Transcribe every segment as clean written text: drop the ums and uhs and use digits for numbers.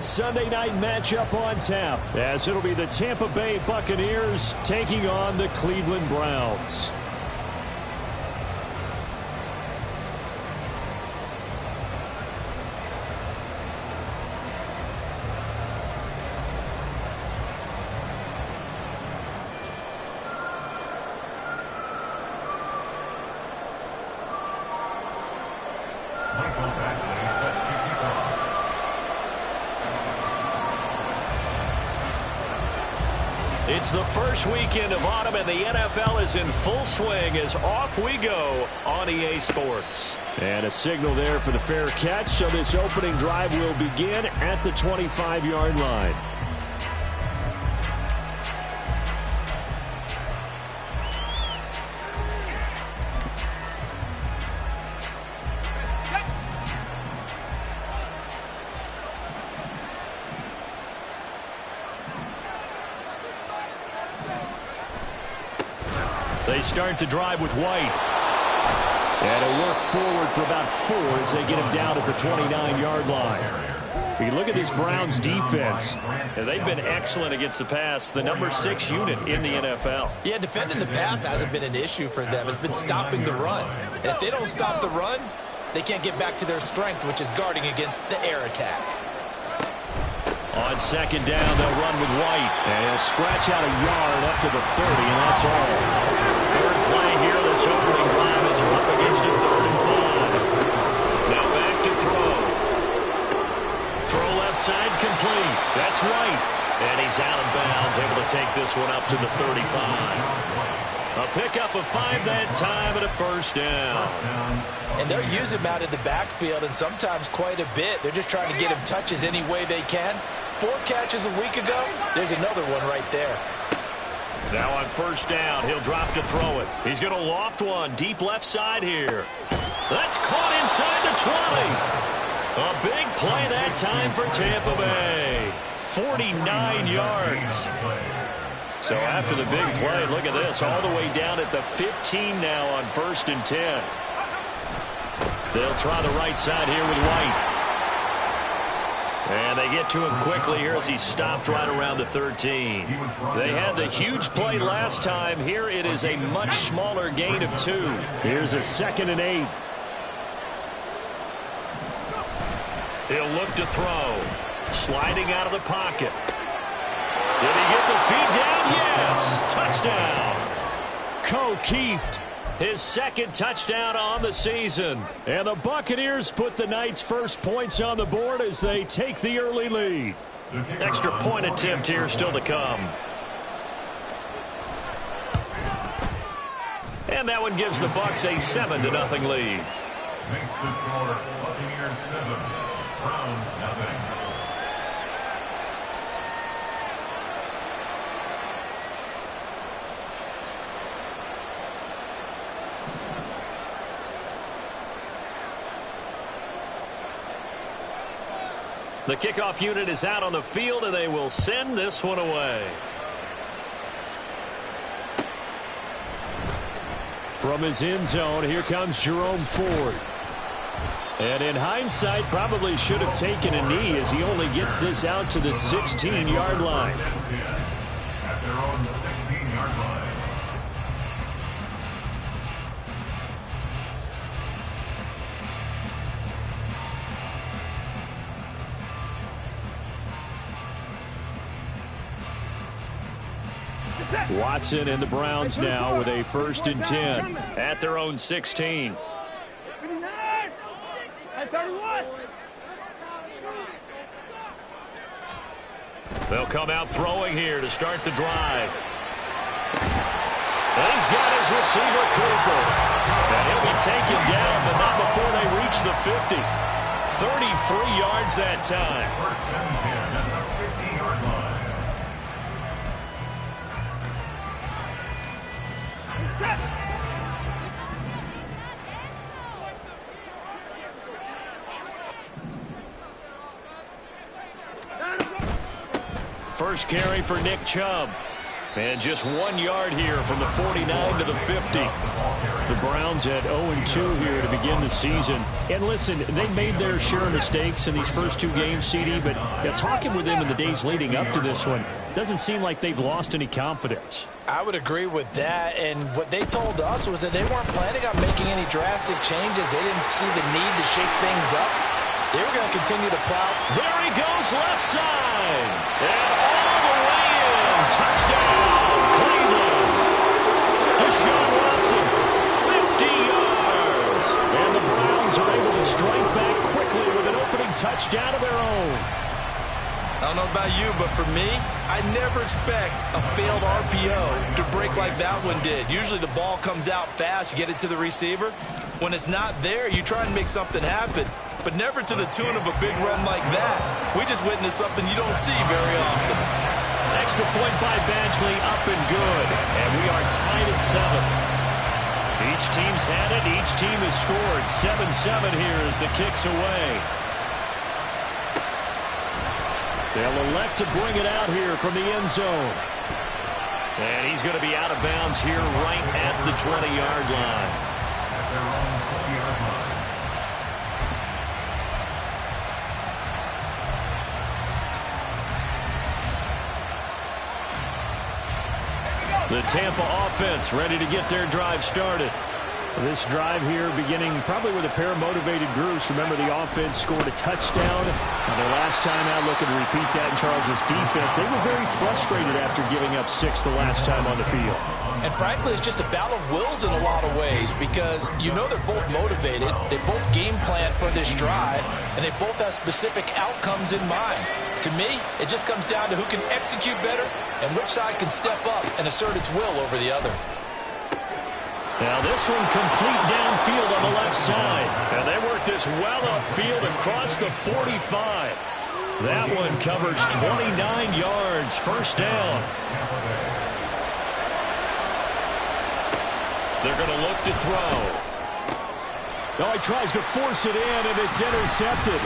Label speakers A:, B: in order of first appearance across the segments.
A: Sunday night matchup on tap, as it'll be the Tampa Bay Buccaneers taking on the Cleveland Browns. It's the first weekend of autumn, and the NFL is in full swing as off we go on EA Sports. And a signal there for the fair catch, so this opening drive will begin at the 25-yard line. They start the drive with White. And a work forward for about 4 as they get him down at the 29-yard line. You look at this Browns defense. And they've been excellent against the pass, the number 6 unit in the NFL.
B: Yeah, defending the pass hasn't been an issue for them. It's been stopping the run. And if they don't stop the run, they can't get back to their strength, which is guarding against the air attack.
A: On second down, they'll run with White. And he'll scratch out a yard up to the 30, and that's all. Third play here, this opening drive is up against a 3rd and 5. Now back to throw. Throw left side complete. That's White. And he's out of bounds, able to take this one up to the 35. A pickup of 5 that time and a first down.
B: And they're using him out of the backfield, and sometimes quite a bit. They're just trying to get him touches any way they can. 4 catches a week ago. There's another one right there.
A: Now on first down, he'll drop to throw it. He's going to loft one deep left side here. That's caught inside the 20. A big play that time for Tampa Bay. 49 yards. So after the big play, look at this, all the way down at the 15 now on 1st and 10. They'll try the right side here with White. And they get to him quickly here as he stopped right around the 13. They had the huge play last time. Here it is a much smaller gain of 2. Here's a 2nd and 8. He'll look to throw. Sliding out of the pocket. Did he get the feed down? Yes. Touchdown. Keeft. His 2nd touchdown on the season. And the Buccaneers put the night's first points on the board as they take the early lead. Extra point attempt here still to come. And that one gives the Bucs a 7-0 lead.
C: Makes the score Buccaneers 7, Browns 0.
A: The kickoff unit is out on the field, and they will send this one away. From his end zone, here comes Jerome Ford. And in hindsight, probably should have taken a knee as he only gets this out to the 16-yard line.
C: At their own 16-yard line.
A: Watson and the Browns now with a 1st and 10 at their own 16. They'll come out throwing here to start the drive. And he's got his receiver, Cooper. And he'll be taken down, but not before they reach the 50. 33 yards that time.
C: 1st and 10 at the 50-yard line.
A: First carry for Nick Chubb. And just 1 yard here from the 49 to the 50. The Browns at 0-2 here to begin the season. And listen, they made their share of mistakes in these first 2 games, CD, but talking with them in the days leading up to this one, doesn't seem like they've lost any confidence.
B: I would agree with that, and what they told us was that they weren't planning on making any drastic changes. They didn't see the need to shake things up. They were going to continue to plow.
A: There he goes, left side. And all the way in. Touchdown, Cleveland. Deshaun Watson, 50 yards. And the Browns are able to strike back quickly with an opening touchdown of their own.
B: I don't know about you, but for me, I never expect a failed RPO to break like that one did. Usually the ball comes out fast, you get it to the receiver. When it's not there, you try and make something happen, but never to the tune of a big run like that. We just witnessed something you don't see very often.
A: Extra point by Badgley, up and good. And we are tied at 7. Each team's had it, each team has scored. 7-7 here as the kick's away. They'll elect to bring it out here from the end zone. And he's going to be out of bounds here right at the 20-yard line.
C: At their own 20-yard line.
A: The Tampa offense ready to get their drive started. This drive here beginning probably with a pair of motivated groups. Remember, the offense scored a touchdown. And their last time out, looking to repeat that in Charles's defense. They were very frustrated after giving up 6 the last time on the field.
B: And frankly, it's just a battle of wills in a lot of ways because you know they're both motivated. They both game plan for this drive, and they both have specific outcomes in mind. To me, it just comes down to who can execute better and which side can step up and assert its will over the other.
A: Now this one complete downfield on the left side. And they work this well upfield across the 45. That one covers 29 yards. First down. They're going to look to throw. Now he tries to force it in, and it's intercepted.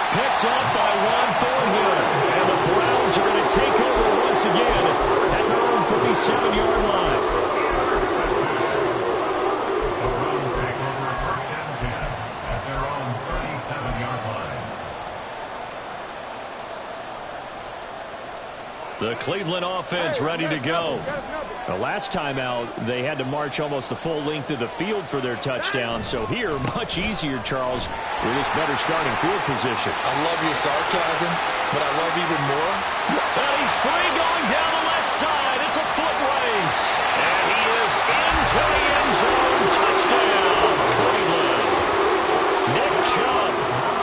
A: Picked up by Juan Thornhill. And the Browns are going to take over once again at their own 37-yard line. The Cleveland offense ready to go. The last time out, they had to march almost the full length of the field for their touchdown. So here, much easier, Charles, with this better starting field position.
B: I love your sarcasm, but I love even more.
A: And he's free going down the left side. It's a foot race. And he is into the end zone. Touchdown, Cleveland. Nick Chubb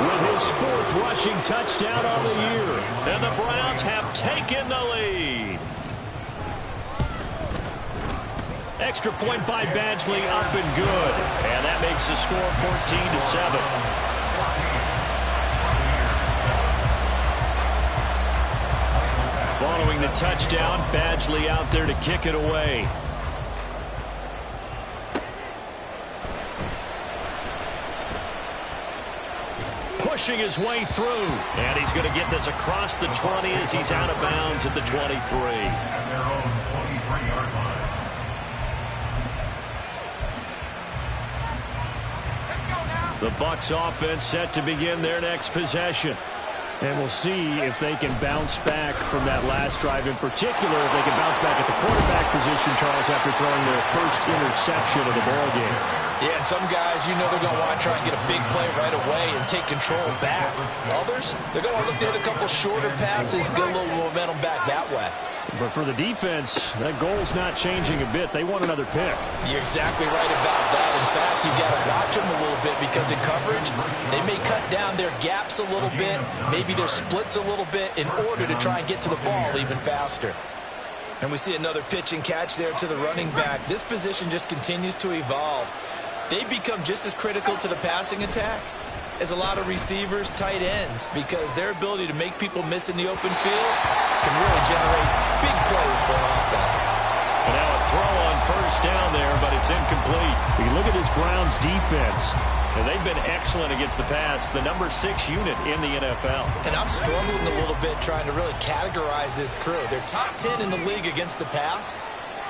A: with his 4th rushing touchdown on the year. And the Browns have taken the lead. Extra point by Badgley, up and good. And that makes the score 14-7. Following the touchdown, Badgley out there to kick it away. Pushing his way through. And he's going to get this across the 20 as he's out of bounds at the 23.
C: At their own 23-yard line.
A: The Bucs offense set to begin their next possession. And we'll see if they can bounce back from that last drive. In particular, if they can bounce back at the quarterback position, Charles, after throwing their first interception of the ballgame.
B: Yeah, and some guys, you know they're going to want to try and get a big play right away and take control back. Others, they're going to look to hit a couple shorter passes, get a little momentum back that way.
A: But for the defense, that goal's not changing a bit. They want another pick.
B: You're exactly right about that. In fact, you got to watch them a little bit because in coverage, they may cut down their gaps a little bit, maybe their splits a little bit in order to try and get to the ball even faster. And we see another pitch and catch there to the running back. This position just continues to evolve. They become just as critical to the passing attack as a lot of receivers, tight ends, because their ability to make people miss in the open field can really generate big plays for an offense.
A: And now a throw on first down there, but it's incomplete. You look at this Browns defense. And they've been excellent against the pass, the number 6 unit in the NFL.
B: And I'm struggling a little bit trying to really categorize this crew. They're top 10 in the league against the pass,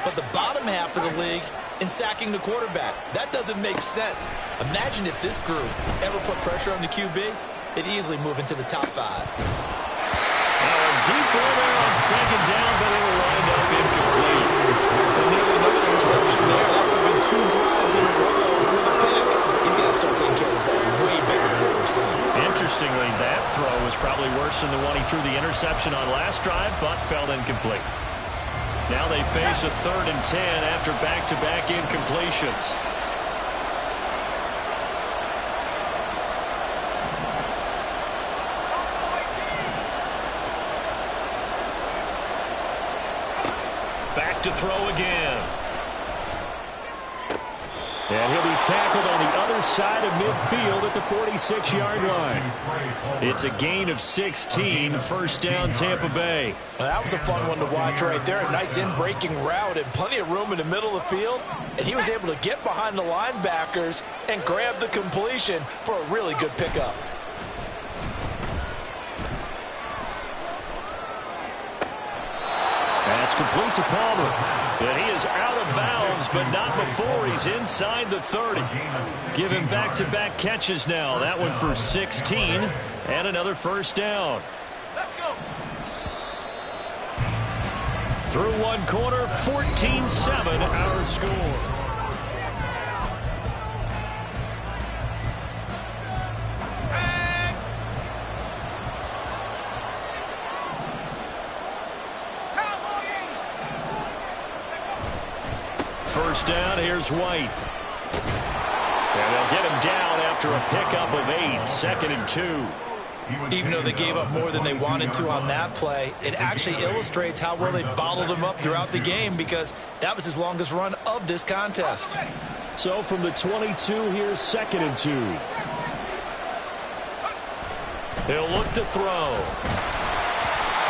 B: but the bottom half of the league in sacking the quarterback. That doesn't make sense. Imagine if this group ever put pressure on the QB, they'd easily move into the top 5.
A: Now a deep ball there on second down, but it'll wind up incomplete.
B: And nearly another interception there. That would have been 2 drives in a row with a pick. He's got to start taking care of the ball way better than what we're seeing.
A: Interestingly, that throw was probably worse than the one he threw the interception on last drive, but fell incomplete. Now they face a 3rd and 10 after back-to-back incompletions. Back to throw again. And he'll be tackled on the other side of midfield at the 46-yard line. It's a gain of 16, first down Tampa Bay.
B: Well, that was a fun one to watch right there. A nice in-breaking route and plenty of room in the middle of the field. And he was able to get behind the linebackers and grab the completion for a really good pickup.
A: That's complete to Palmer. And he is out of bounds, but not before he's inside the 30. Give him back-to-back catches now. That one for 16 and another first down.
B: Let's go.
A: Through one quarter, 14-7 our score. First down, here's White. And they'll get him down after a pickup of 8, 2nd and 2.
B: Even though they gave up more than they wanted to on that play, it actually illustrates how well they bottled him up throughout the game because that was his longest run of this contest.
A: So from the 22, here's 2nd and 2. He'll look to throw.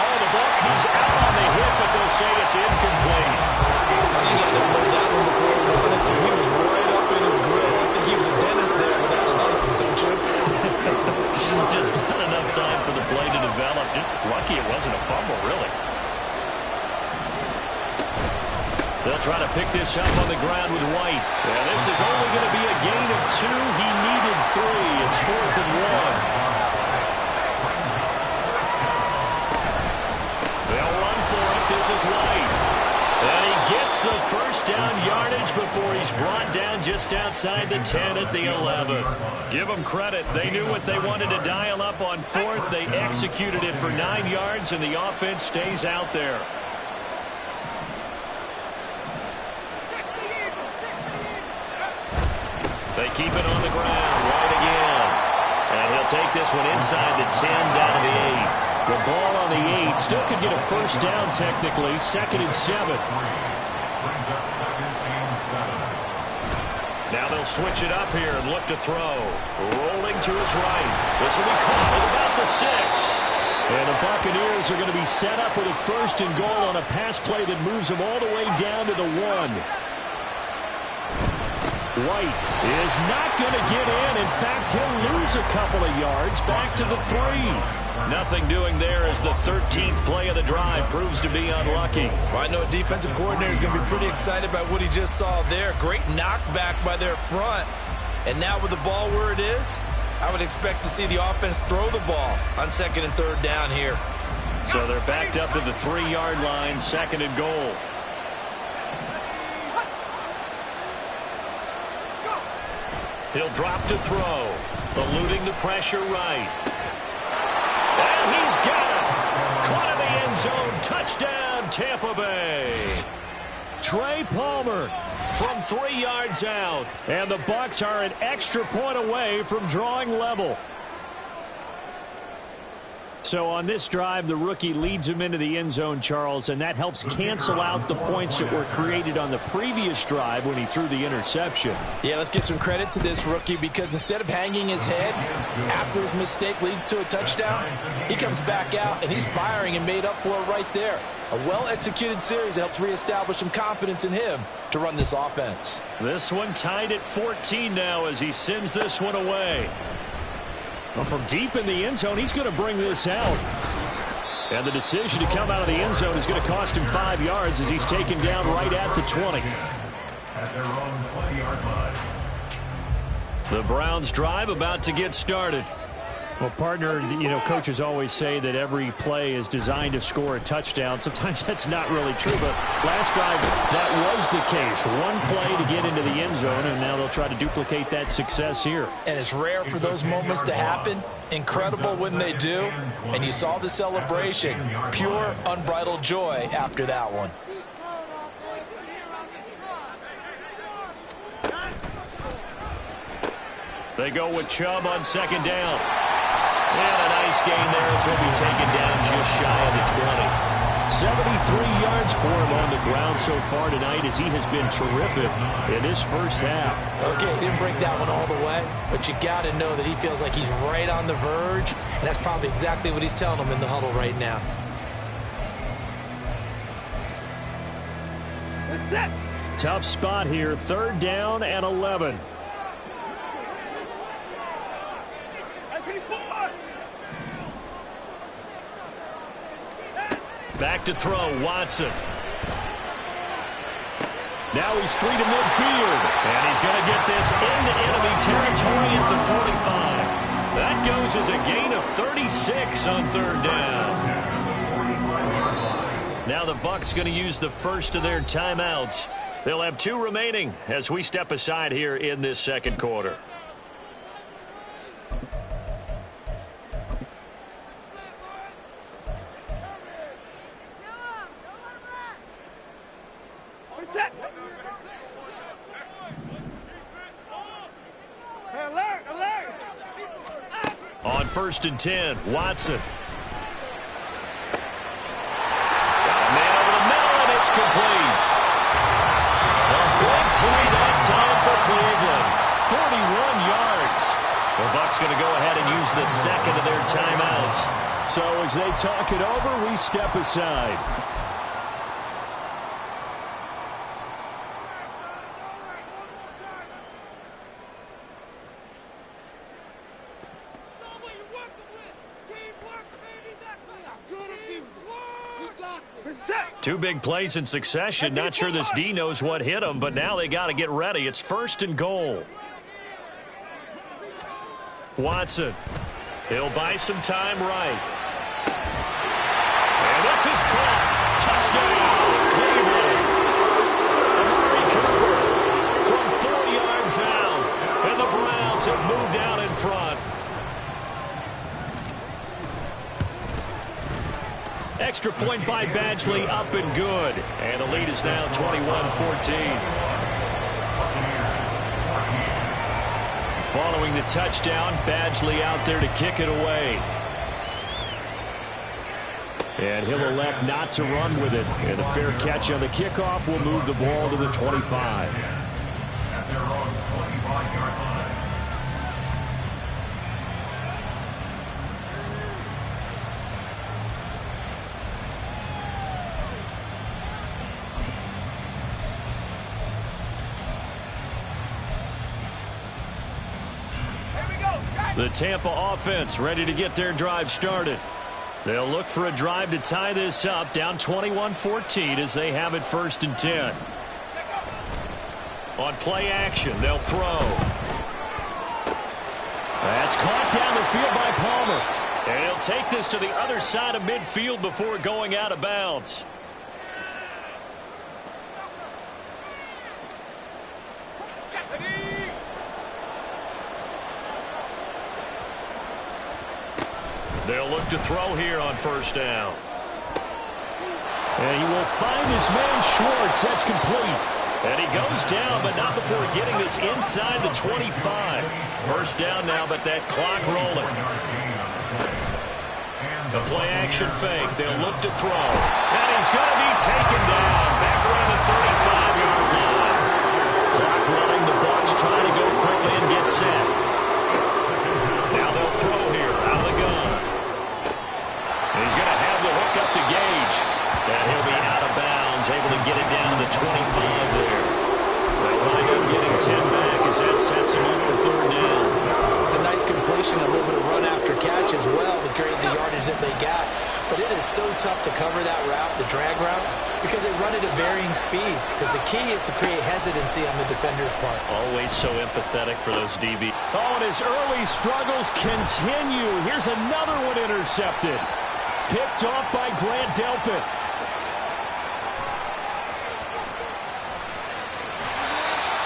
A: Oh, the ball comes out on the hit, but they'll say it's incomplete.
B: I think he had to hold that one before he wanted to. He was right up in his grill. I think he was a dentist there without a license, don't you?
A: Just not enough time for the play to develop. Just lucky it wasn't a fumble, really. They'll try to pick this up on the ground with White. Yeah, this is only going to be a gain of 2. He needed 3. It's 4th and 1. They'll run for it. This is White. And he gets the first down yardage before he's brought down just outside the 10 at the 11. Give them credit. They knew what they wanted to dial up on 4th. They executed it for 9 yards, and the offense stays out there. They keep it on the ground. White again. And he'll take this one inside the 10 down to the 8. The ball on the 8. Still could get a first down technically. 2nd and 7. Now they'll switch it up here and look to throw. Rolling to his right. This will be caught at about the 6. And the Buccaneers are going to be set up with a 1st and goal on a pass play that moves them all the way down to the 1. White is not going to get in. In fact, he'll lose a couple of yards back to the 3. Nothing doing there as the 13th play of the drive proves to be unlucky.
B: Well, I know a defensive coordinator is going to be pretty excited about what he just saw there. Great knockback by their front. And now with the ball where it is, I would expect to see the offense throw the ball on 2nd and 3rd down here.
A: So they're backed up to the 3-yard line, 2nd and goal. He'll drop to throw, eluding the pressure right. And he's got it. Caught in the end zone. Touchdown, Tampa Bay. Trey Palmer from 3 yards out. And the Bucs are an extra point away from drawing level. So on this drive, the rookie leads him into the end zone, Charles, and that helps cancel out the points that were created on the previous drive when he threw the interception.
B: Yeah, let's give some credit to this rookie because instead of hanging his head after his mistake leads to a touchdown, he comes back out and he's firing and made up for it right there. A well-executed series that helps reestablish some confidence in him to run this offense.
A: This one tied at 14 now as he sends this one away. Well, from deep in the end zone, he's going to bring this out. And the decision to come out of the end zone is going to cost him 5 yards as he's taken down right at the 20.
C: At their own 20-yard line.
A: The Browns drive about to get started. Well, partner, you know, coaches always say that every play is designed to score a touchdown. Sometimes that's not really true, but last drive, that was the case. One play to get into the end zone, and now they'll try to duplicate that success here.
B: And it's rare for those moments to happen. Incredible when they do. And you saw the celebration. Pure, unbridled joy after that one.
A: They go with Chubb on second down. And a nice gain there as he'll be taken down just shy of the 20. 73 yards for him on the ground so far tonight as he has been terrific in this first half.
B: Okay, he didn't break that one all the way, but you got to know that he feels like he's right on the verge, and that's probably exactly what he's telling them in the huddle right now.
A: Tough spot here, 3rd down and 11. Back to throw, Watson. Now he's free to midfield. And he's going to get this into enemy territory at the 45. That goes as a gain of 36 on 3rd down. Now the Bucs going to use the first of their timeouts. They'll have 2 remaining as we step aside here in this second quarter. On 1st and 10, Watson. Got a man over the middle, and it's complete. A big play that time for Cleveland. 41 yards. The Bucs going to go ahead and use the second of their timeouts. So as they talk it over, we step aside. Two big plays in succession. Not sure this D knows what hit him, but now they got to get ready. It's 1st and goal. Watson. He'll buy some time right. And this is caught. Touchdown, Cleveland. Amari Cooper from 4 yards out. And the Browns have moved out in front. Extra point by Badgley, up and good. And the lead is now 21-14. Following the touchdown, Badgley out there to kick it away. And he'll elect not to run with it. And a fair catch on the kickoff will move the ball to the 25.
C: At their own 25-yard line.
A: The Tampa offense ready to get their drive started. They'll look for a drive to tie this up, down 21-14 as they have it 1st and 10. On play action, they'll throw. That's caught down the field by Palmer. And he'll take this to the other side of midfield before going out of bounds. They'll look to throw here on 1st down. And he will find his man Schwartz. That's complete. And he goes down, but not before getting this inside the 25. 1st down now, but that clock rolling. The play action fake. They'll look to throw. And he's going to be taken down. Back around the 35-yard line. Clock running. The Bucs trying to go quickly and get set. Now they'll throw here out of the gun. He's going to have the hook up to Gage. And he'll 25 there. They'll wind up getting 10 back as that sets them up for third down.
B: It's a nice completion, a little bit of run after catch as well to create the yardage that they got. But it is so tough to cover that route, the drag route, because they run it at varying speeds. Because the key is to create hesitancy on the defender's part.
A: Always so empathetic for those DB. Oh, and his early struggles continue. Here's another one intercepted. Picked off by Grant Delpit.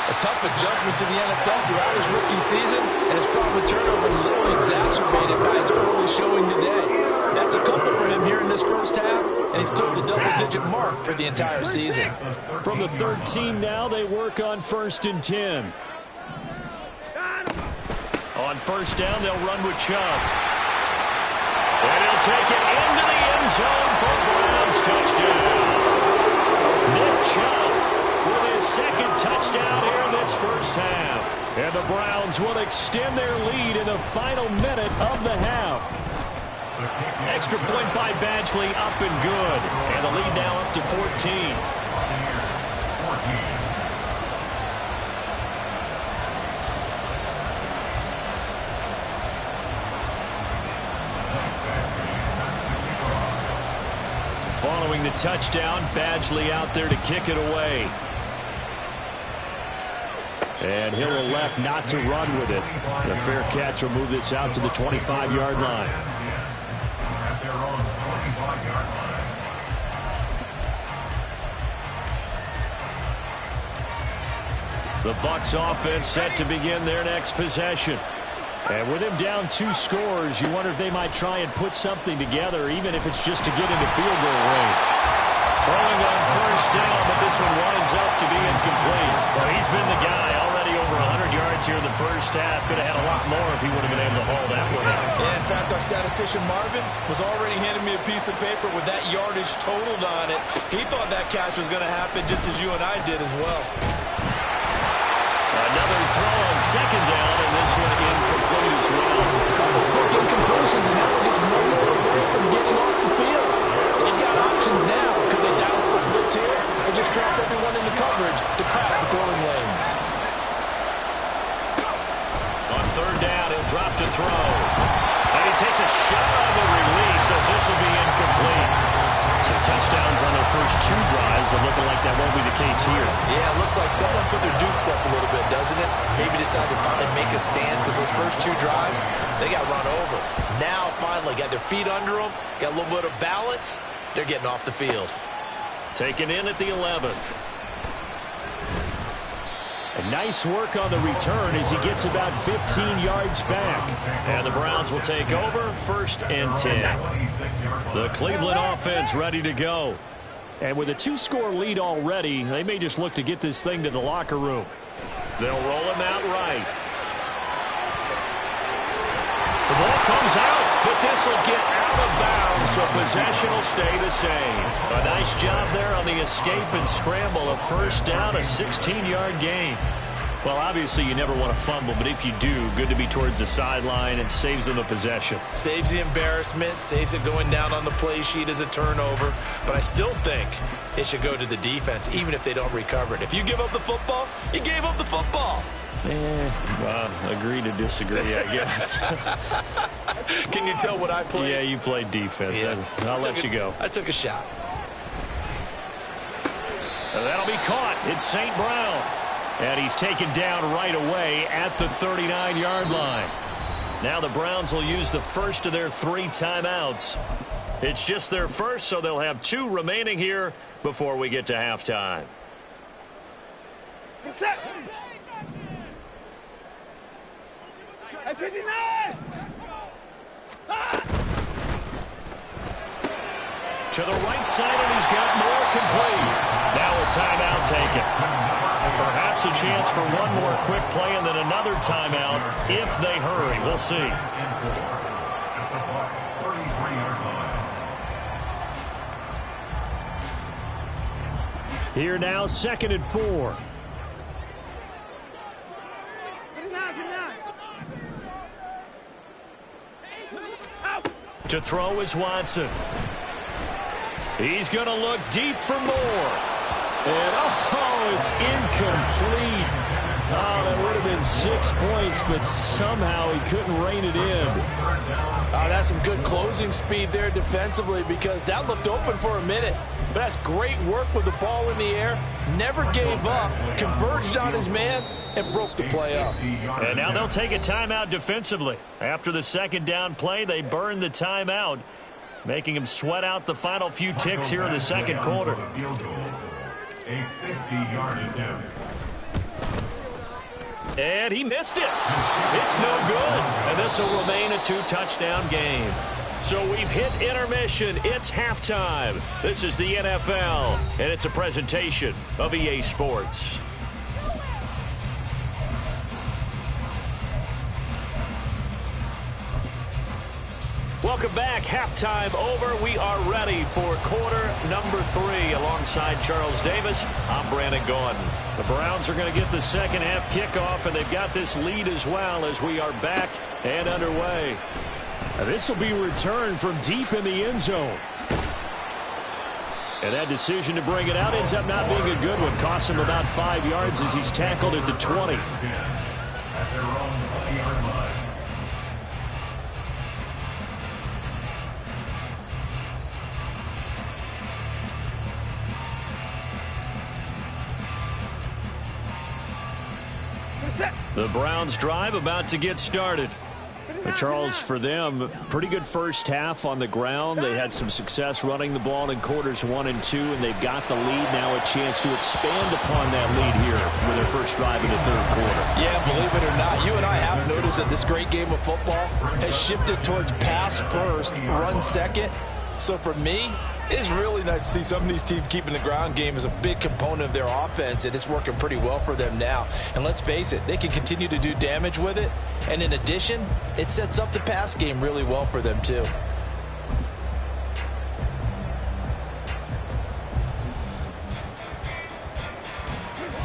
B: A tough adjustment to the NFL throughout his rookie season, and his problem with turnovers is only exacerbated by his early showing today. That's a couple for him here in this first half, and he's cleared the double-digit mark for the entire season.
A: From the 13 now, they work on 1st and 10. On first down, they'll run with Chubb. And he'll take it into the end zone for Browns touchdown. Nick Chubb with his second touchdown here in this first half. And the Browns will extend their lead in the final minute of the half. Extra point by Badgley, up and good. And the lead now up to 14. Following the touchdown, Badgley out there to kick it away. And he'll elect not to run with it. The fair catch will move this out to the 25-yard line. The Bucs offense set to begin their next possession. And with him down 2 scores, you wonder if they might try and put something together, even if it's just to get into field goal range. Throwing on first down, but this one winds up to be incomplete. Well, he's been the guy already over 100 yards here in the first half. Could have had a lot more if he would have been able to haul that one out.
B: Yeah, in fact, our statistician Marvin was already handing me a piece of paper with that yardage totaled on it. He thought that catch was going to happen just as you and I did as well.
A: Another throw on second down, and this one incomplete as well.
B: A couple quick incompletions, and now they're just one more away from getting off the field. They've got options now. Could they dial up a blitz here, or just drop everyone into coverage to crowd the throwing lanes?
A: On third down, he'll drop to throw. And he takes a shot on the release as this will be incomplete. So touchdowns on their first 2 drives, but looking like that won't be the case here.
B: Yeah, it looks like someone put their dukes up a little bit, doesn't it? Maybe decided to finally make a stand because those first 2 drives, they got run over. Now, finally, got their feet under them, got a little bit of balance. They're getting off the field.
A: Taken in at the 11th. And nice work on the return as he gets about 15 yards back. And the Browns will take over 1st and 10. The Cleveland offense ready to go. And with a 2-score lead already, they may just look to get this thing to the locker room. They'll roll him out right. The ball comes out, but this will get out of bounds, so possession will stay the same. A nice job there on the escape and scramble. A first down, a 16-yard gain. Well, obviously you never want to fumble, but if you do, good to be towards the sideline and saves them a possession.
B: Saves the embarrassment, saves it going down on the play sheet as a turnover. But I still think it should go to the defense, even if they don't recover it. If you give up the football, you gave up the football.
A: Agree to disagree, I guess.
B: Can you tell what I played?
A: Yeah, you played defense. Yeah. I'll let you go.
B: I took a shot.
A: And that'll be caught. It's St. Brown. And he's taken down right away at the 39-yard line. Now the Browns will use the first of their 3 timeouts. It's just their first, so they'll have 2 remaining here before we get to halftime. To the right side, and he's got more complete. Now a timeout taken. Perhaps a chance for one more quick play and then another timeout if they hurry. We'll see. Here now, 2nd and 4. To throw is Watson. He's going to look deep for more. And, oh, it's incomplete. Oh, that would have been 6 points, but somehow he couldn't rein it in.
B: Oh, that's some good closing speed there defensively because that looked open for a minute. But that's great work with the ball in the air. Never gave up, converged on his man, and broke the play up.
A: And now they'll take a timeout defensively. After the second down play, they burn the timeout, making him sweat out the final few ticks here in the second quarter.
C: A 50-yard attempt.
A: And he missed it. It's no good. And this will remain a 2-touchdown game. So we've hit intermission. It's halftime. This is the NFL, and it's a presentation of EA Sports. Welcome back. Halftime over. We are ready for quarter number 3. Alongside Charles Davis, I'm Brandon Gordon. The Browns are going to get the second half kickoff, and they've got this lead as well as we are back and underway. Now this will be returned from deep in the end zone. And that decision to bring it out ends up not being a good one. Costs him about 5 yards as he's tackled at the 20.
C: At their own 20-yard line.
A: The Browns drive about to get started. But Charles, for them, pretty good first half on the ground. They had some success running the ball in quarters 1 and 2, and they've got the lead now, a chance to expand upon that lead here with their first drive in the third quarter.
B: Yeah, believe it or not, you and I have noticed that this great game of football has shifted towards pass first, run second. So for me, it's really nice to see some of these teams keeping the ground game as a big component of their offense, and it's working pretty well for them now. And let's face it, they can continue to do damage with it. And in addition, it sets up the pass game really well for them too.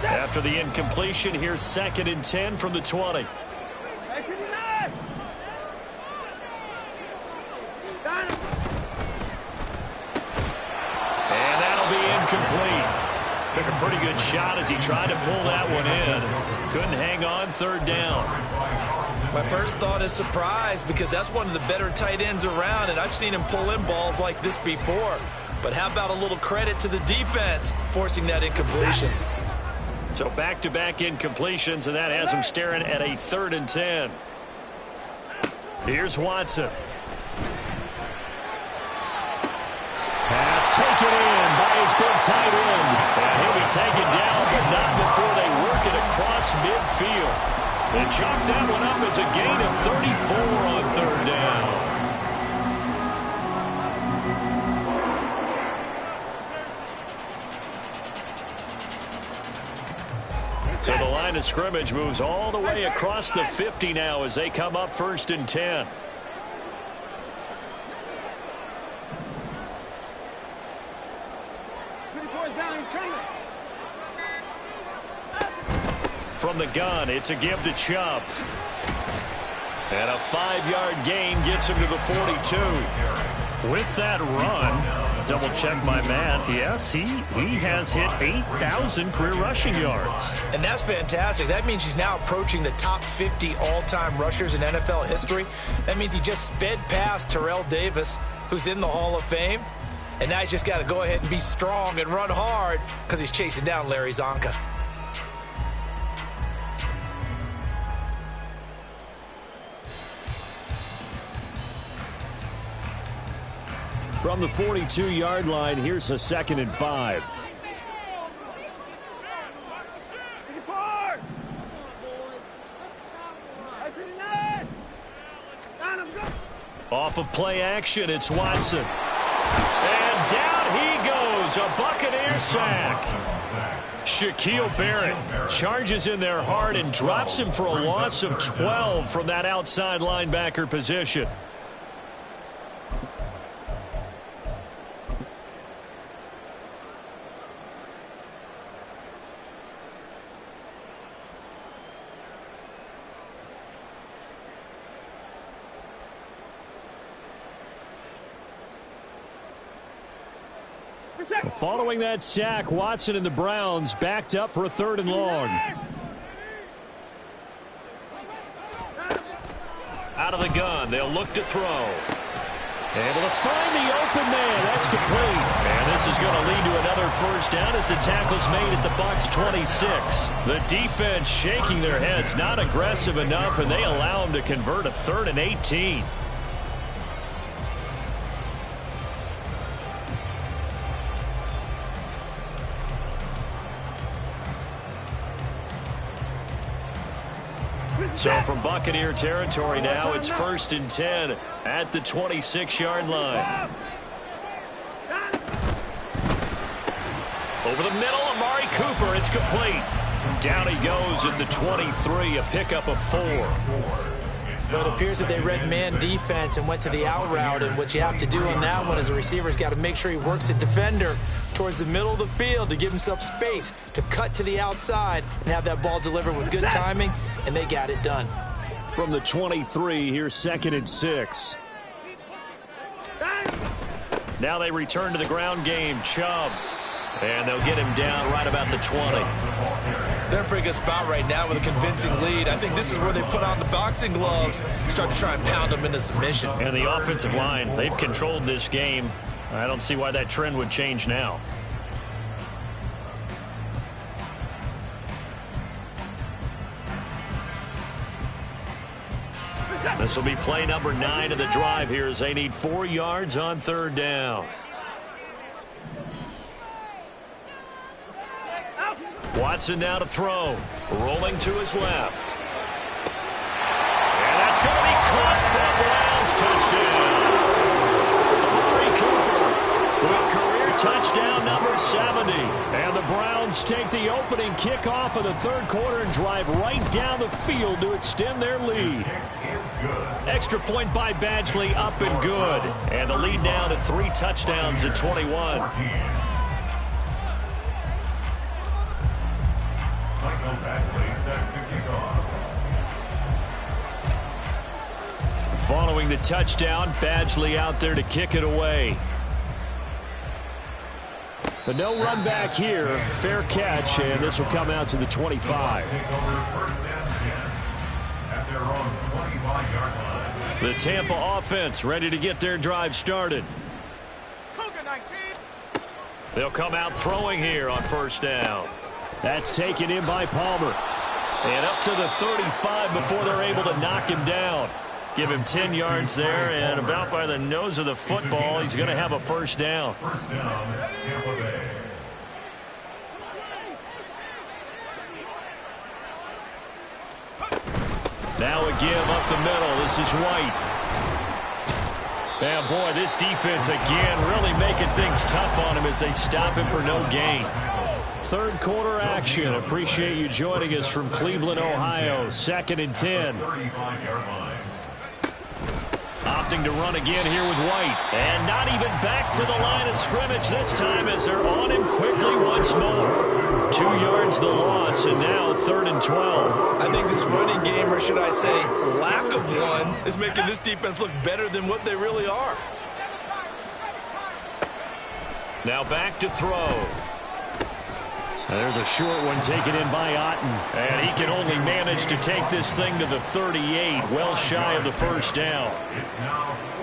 A: After the incompletion, here's 2nd and 10 from the 20. And that'll be incomplete. Took a pretty good shot as he tried to pull that one in. Couldn't hang on, 3rd down.
D: My first thought is surprise because that's one of the better tight ends around, and I've seen him pull in balls like this before. But how about a little credit to the defense forcing that incompletion?
A: So back-to-back incompletions, and that has him staring at a 3rd and 10. Here's Watson. Pass taken in by his big tight end. And he'll be taken down, but not before they work it across midfield. They chalk that one up as a gain of 34 on 3rd down. So the line of scrimmage moves all the way across the 50 now as they come up 1st and 10. From the gun, it's a give to Chubb. And a 5-yard gain gets him to the 42. With that run, double check my math, yes, he has hit 8,000 career rushing yards.
D: And that's fantastic. That means he's now approaching the top 50 all-time rushers in NFL history. That means he just sped past Terrell Davis, who's in the Hall of Fame. And now he's just got to go ahead and be strong and run hard because he's chasing down Larry Zonka.
A: From the 42-yard line, here's a 2nd and 5. Off of play action, it's Watson. And down he goes, a Buccaneer sack. Shaquille Barrett charges in there hard and drops him for a loss of 12 from that outside linebacker position. Following that sack, Watson and the Browns backed up for a 3rd and long. Out of the gun, they'll look to throw. Able to find the open man. That's complete. And this is going to lead to another first down as the tackle's made at the Bucs 26. The defense shaking their heads, not aggressive enough, and they allow them to convert a 3rd and 18. So from Buccaneer territory now, it's 1st and 10 at the 26-yard line. Over the middle, Amari Cooper. It's complete. Down he goes at the 23, a pickup of 4.
D: But it appears that they read man defense and went to the out route, and what you have to do on that one is a receiver's got to make sure he works the defender towards the middle of the field to give himself space to cut to the outside and have that ball delivered with good timing, and they got it done.
A: From the 23, here's 2nd and 6. Now they return to the ground game. Chubb. And they'll get him down right about the 20.
D: They're in a pretty good spot right now with a convincing lead. I think this is where they put on the boxing gloves, start to try and pound them into submission.
A: And the offensive line, they've controlled this game. I don't see why that trend would change now. This will be play number 9 of the drive here as they need 4 yards on 3rd down. Watson now to throw. Rolling to his left. And that's going to be caught for Browns touchdown. Amari Cooper with career touchdown number 70. And the Browns take the opening kickoff of the 3rd quarter and drive right down the field to extend their lead. Extra point by Badgley, up and good. And the lead now to 3 touchdowns at 21. Following the touchdown, Badgley out there to kick it away. But no run back here. Fair catch, and this will come out to the 25. The Tampa offense ready to get their drive started. They'll come out throwing here on 1st down. That's taken in by Palmer. And up to the 35 before they're able to knock him down. Give him 10 yards there, and about by the nose of the football, he's going to have a 1st down.
C: First down, Tampa Bay.
A: Now a give up the middle. This is White. And boy, this defense again really making things tough on him as they stop him for no gain. 3rd quarter action. Appreciate you joining us from Cleveland, Ohio. 2nd and 10. Opting to run again here with White. And not even back to the line of scrimmage this time as they're on him quickly once more. 2 yards the loss, and now 3rd and 12.
D: I think this running game, or should I say lack of one, is making this defense look better than what they really are.
A: Now back to throw. There's a short one taken in by Otten. And he can only manage to take this thing to the 38, well shy of the 1st down.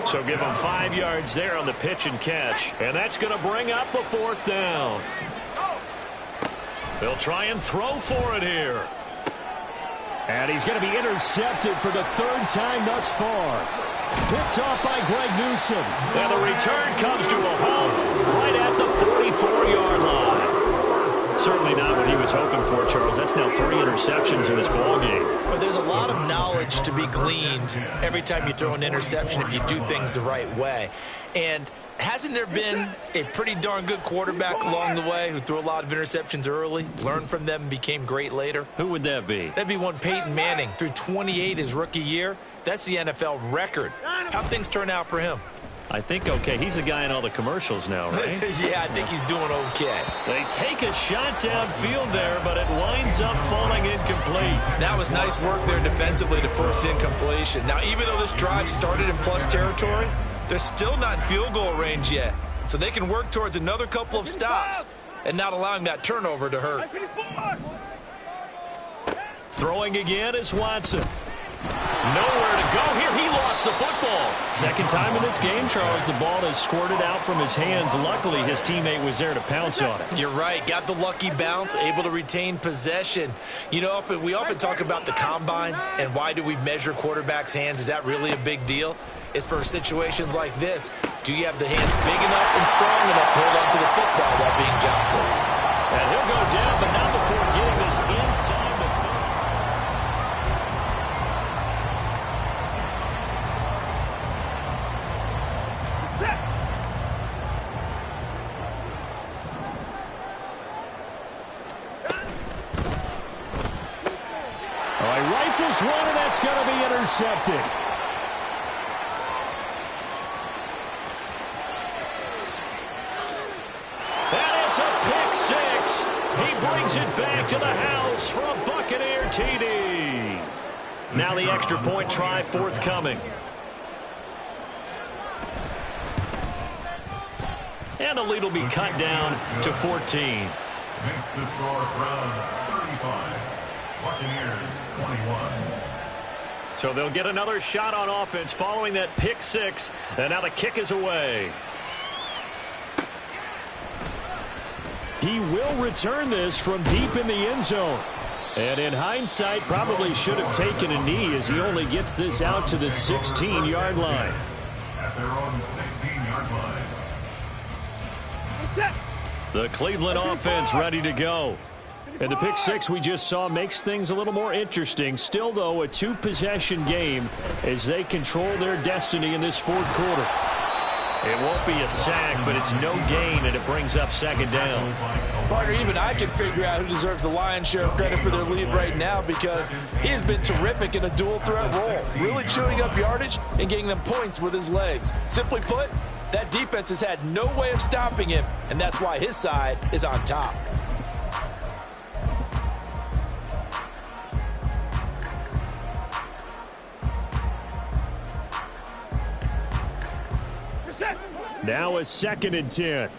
A: So give him 5 yards there on the pitch and catch. And that's going to bring up a 4th down. They'll try and throw for it here. And he's going to be intercepted for the 3rd time thus far. Picked off by Greg Newsome. And the return comes to a halt right at the 44-yard line. Certainly not what he was hoping for, Charles. That's now 3 interceptions in this ballgame.
D: But there's a lot of knowledge to be gleaned every time you throw an interception if you do things the right way. And hasn't there been a pretty darn good quarterback along the way who threw a lot of interceptions early, learned from them, and became great later?
A: Who would that be?
D: That'd be one Peyton Manning. Threw 28 his rookie year. That's the NFL record. How'd things turn out for him?
A: I think okay. He's the guy in all the commercials now, right?
D: Yeah, I think he's doing okay.
A: They take a shot downfield there, but it winds up falling incomplete.
D: That was nice work there defensively to force incompletion. Now, even though this drive started in plus territory, they're still not in field goal range yet. so they can work towards another couple of stops and not allowing that turnover to hurt.
A: Throwing again is Watson. Nowhere to go here. He lost the football. Second time in this game, Charles, the ball has squirted out from his hands. Luckily, his teammate was there to pounce on it.
D: You're right. Got the lucky bounce, able to retain possession. You know, we often talk about the combine and why do we measure quarterbacks' hands. Is that really a big deal? It's for situations like this. Do you have the hands big enough and strong enough to hold on to the football while being jostled?
A: And he'll go down, but not before getting this inside the 30. Rifles one, and that's going to be intercepted. And it's a pick six. He brings it back to the house for a Buccaneer TD. Now the extra point try forthcoming. And the lead will be cut down to 14.
C: Makes the score Browns 35. Buccaneers 21.
A: So they'll get another shot on offense following that pick six. And now the kick is away. He will return this from deep in the end zone. And in hindsight, probably should have taken a knee as he only gets this out to the 16-yard line.
C: At their own 16-yard line.
A: The Cleveland offense ready to go. And the pick six we just saw makes things a little more interesting. Still, though, a two-possession game as they control their destiny in this fourth quarter. It won't be a sack, but it's no gain, and it brings up second down.
B: Partner, even I can figure out who deserves the lion's share of credit for their lead right now because he has been terrific in a dual-threat role, really chewing up yardage and getting them points with his legs. Simply put, that defense has had no way of stopping him, and that's why his side is on top.
A: Now a 2nd and 10.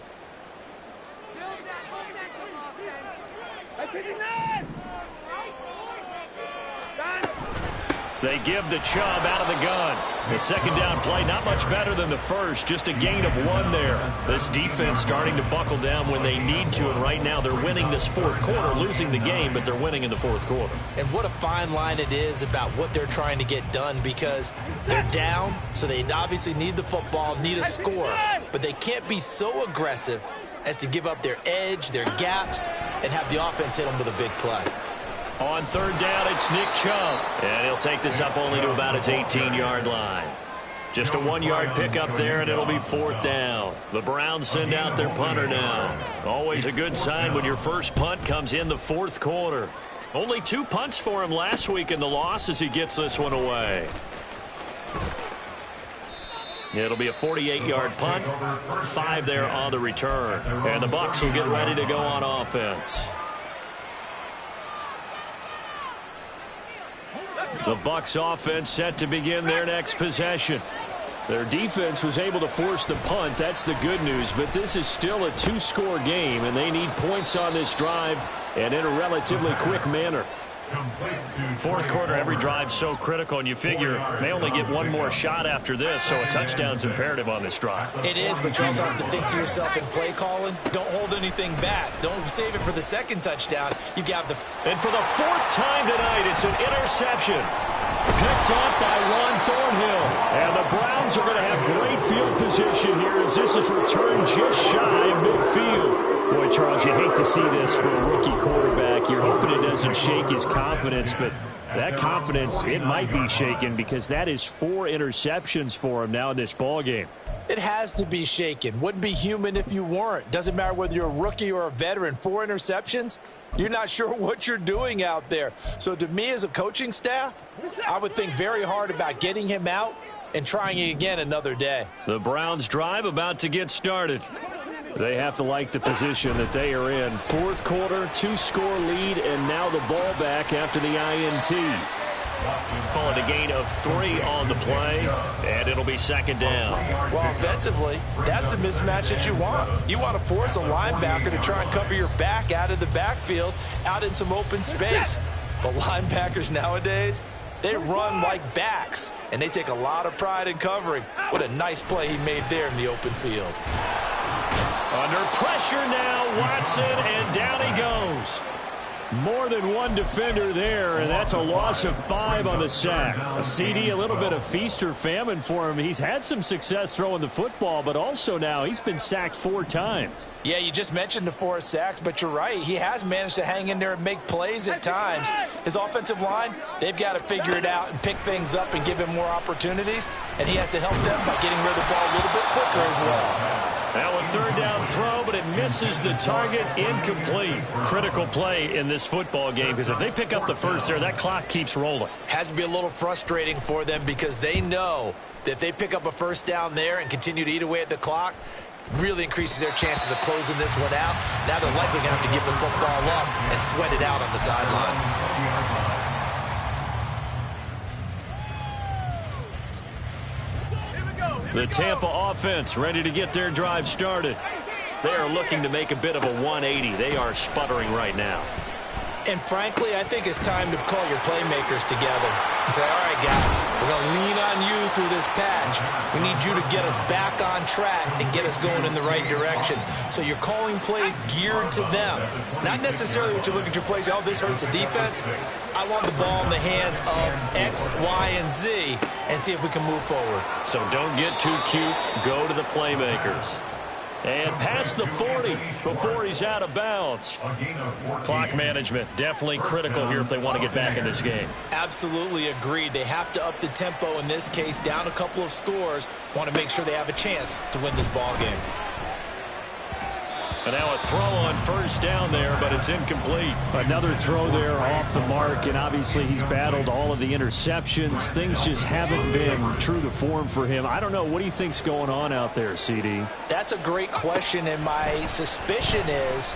A: They give the Chubb out of the gun. The second down play, not much better than the first, just a gain of 1 there. This defense starting to buckle down when they need to, and right now they're winning this fourth quarter, losing the game, but they're winning in the fourth quarter.
B: And what a fine line it is about what they're trying to get done because they're down, so they obviously need the football, need a score, but they can't be so aggressive as to give up their edge, their gaps, and have the offense hit them with a big play.
A: On third down, it's Nick Chubb. And he'll take this up only to about his 18-yard line. Just a 1-yard pickup there, and it'll be 4th down. The Browns send out their punter now. Always a good sign when your first punt comes in the fourth quarter. Only 2 punts for him last week in the loss as he gets this one away. It'll be a 48-yard punt, 5 there on the return. And the Bucs will get ready to go on offense. The Bucs offense set to begin their next possession. Their defense was able to force the punt. That's the good news. But this is still a 2-score game, and they need points on this drive and in a relatively quick manner. Fourth quarter, every drive's so critical, and you figure they only get 1 more shot after this, so a touchdown's imperative on this drive.
B: It is, but you also have to think to yourself in play calling, don't hold anything back. Don't save it for the second touchdown. You got the...
A: And for the 4th time tonight, it's an interception. Picked up by Ron Thornhill. And the Browns are going to have great field position here as this is returned just shy of midfield. Boy, Charles, you hate to see this for a rookie quarterback. You're hoping it doesn't shake his confidence, but that confidence, it might be shaken because that is 4 interceptions for him now in this ballgame.
B: It has to be shaken. Wouldn't be human if you weren't. Doesn't matter whether you're a rookie or a veteran. 4 interceptions, you're not sure what you're doing out there. So to me as a coaching staff, I would think very hard about getting him out and trying it again another day.
A: The Browns drive about to get started. They have to like the position that they are in. Fourth quarter, 2-score lead, and now the ball back after the INT. Call it a gain of 3 on the play, and it'll be second down.
B: Well, offensively, that's the mismatch that you want. You want to force a linebacker to try and cover your back out of the backfield, out in some open space. But linebackers nowadays, they run like backs, and they take a lot of pride in covering. What a nice play he made there in the open field.
A: Under pressure now, Watson, and down he goes. More than one defender there, and that's a loss of 5 on the sack. A CD, a little bit of feast or famine for him. He's had some success throwing the football, but also now he's been sacked 4 times.
B: Yeah, you just mentioned the 4 sacks, but you're right. He has managed to hang in there and make plays at times. His offensive line, they've got to figure it out and pick things up and give him more opportunities, and he has to help them by getting rid of the ball a little bit quicker as well.
A: Now a 3rd down throw, but it misses the target, incomplete. Critical play in this football game, because if they pick up the first there, that clock keeps rolling.
D: Has to be a little frustrating for them because they know that if they pick up a first down there and continue to eat away at the clock, really increases their chances of closing this one out. Now they're likely going to have to give the football up and sweat it out on the sideline.
A: The Tampa offense ready to get their drive started. They are looking to make a bit of a 180. They are sputtering right now.
B: And frankly, I think it's time to call your playmakers together and say, all right, guys, we're going to lean on you through this patch. We need you to get us back on track and get us going in the right direction. So you're calling plays geared to them. Not necessarily what you look at your plays, oh, this hurts the defense. I want the ball in the hands of X, Y, and Z and see if we can move forward.
A: So don't get too cute. Go to the playmakers. And past the 40 before he's out of bounds. Clock management definitely critical here if they want to get back in this game.
B: Absolutely agreed. They have to up the tempo in this case, down a couple of scores. Want to make sure they have a chance to win this ball game.
A: And now a throw on 1st down there, but it's incomplete.
E: Another throw there off the mark, and obviously he's battled all of the interceptions. Things just haven't been true to form for him. I don't know. What do you think's going on out there, CD?
B: That's a great question, and my suspicion is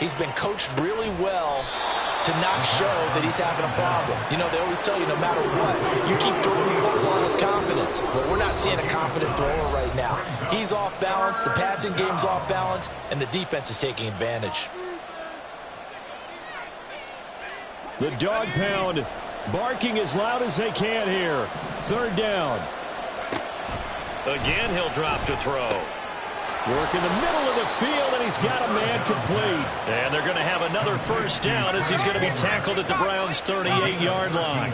B: he's been coached really well to not show that he's having a problem. You know, they always tell you no matter what, you keep throwing the football with confidence. But we're not seeing a confident thrower right now. He's off balance, the passing game's off balance, and the defense is taking advantage.
E: The dog pound barking as loud as they can here. 3rd down.
A: Again, he'll drop to throw.
E: Work in the middle of the field, and he's got a man complete.
A: And they're going to have another 1st down as he's going to be tackled at the Browns' 38-yard line.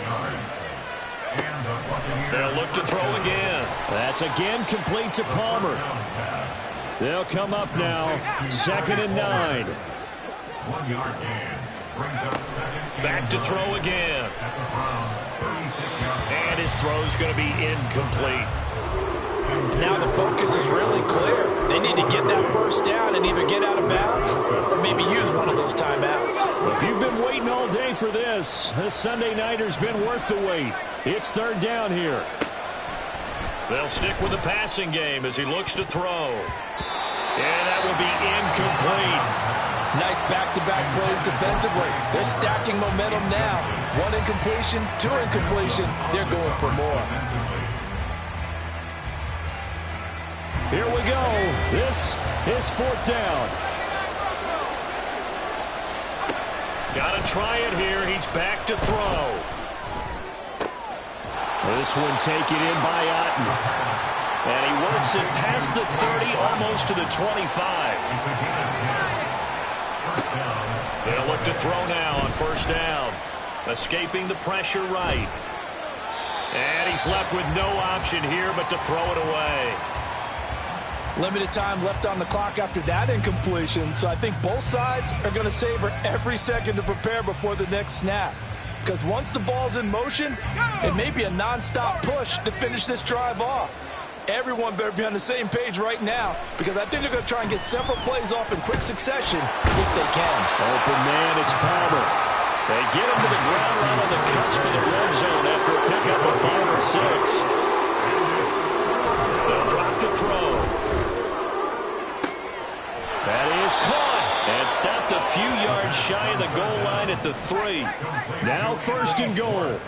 A: They'll look to throw again.
E: That's again complete to Palmer. They'll come up now, 2nd and 9.
C: 1-yard gain. Brings up 2nd.
A: Back to throw again. And his throw's going to be incomplete.
B: Now the focus is really clear. They need to get that 1st down and either get out of bounds or maybe use one of those timeouts.
E: If you've been waiting all day for this Sunday nighter's been worth the wait. It's 3rd down here.
A: They'll stick with the passing game as he looks to throw. And that will be incomplete.
B: Nice back-to-back plays defensively. They're stacking momentum now. 1 incompletion, 2 incompletion. They're going for more.
E: Here we go. This is 4th down.
A: Got to try it here. He's back to throw.
E: This one taken in by Otten.
A: And he works it past the 30, almost to the 25. They'll look to throw now on 1st down. Escaping the pressure right. And he's left with no option here but to throw it away.
B: Limited time left on the clock after that incompletion, so I think both sides are going to savor every second to prepare before the next snap. Because once the ball's in motion, it may be a nonstop push to finish this drive off. Everyone better be on the same page right now, because I think they're going to try and get several plays off in quick succession if they can.
E: Open man, it's Palmer.
A: They get him to the ground right on the cusp of the red zone after a pickup of 5 or 6. They'll drop to throw. That is caught and stopped a few yards shy of the goal line at the 3.
E: Now 1st and goal.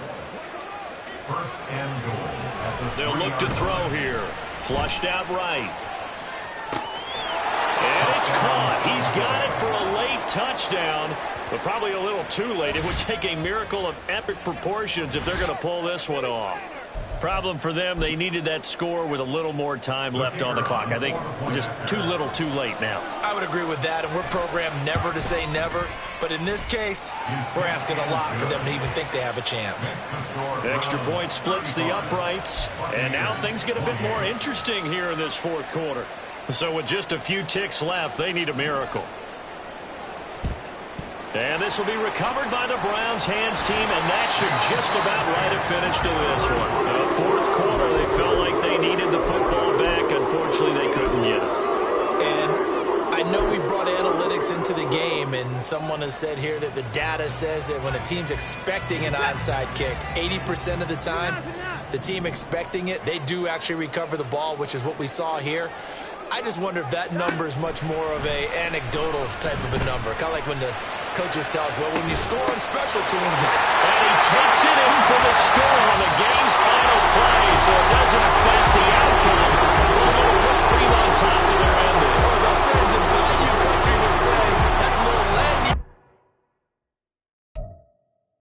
C: First and goal.
A: They'll look to throw here. Flushed out right. And it's caught. He's got it for a late touchdown, but probably a little too late. It would take a miracle of epic proportions if they're going to pull this one off. Problem for them, they needed that score with a little more time left on the clock. I think just too little too late now.
B: I would agree with that, and we're programmed never to say never. But in this case, we're asking a lot for them to even think they have a chance.
A: Extra point splits the uprights, and now things get a bit more interesting here in this fourth quarter. So with just a few ticks left, they need a miracle. And this will be recovered by the Browns hands team, and that should just about write a finish to this one. Fourth quarter, they felt like they needed the football back. Unfortunately, they couldn't get it.
B: And I know we brought analytics into the game, and someone has said here that the data says that when a team's expecting an onside kick, 80% of the time, the team expecting it, they do actually recover the ball, which is what we saw here. I just wonder if that number is much more of a anecdotal type of a number. Kind of like when the coaches tell us, well, when you score on special teams.
A: And he takes it in for the score.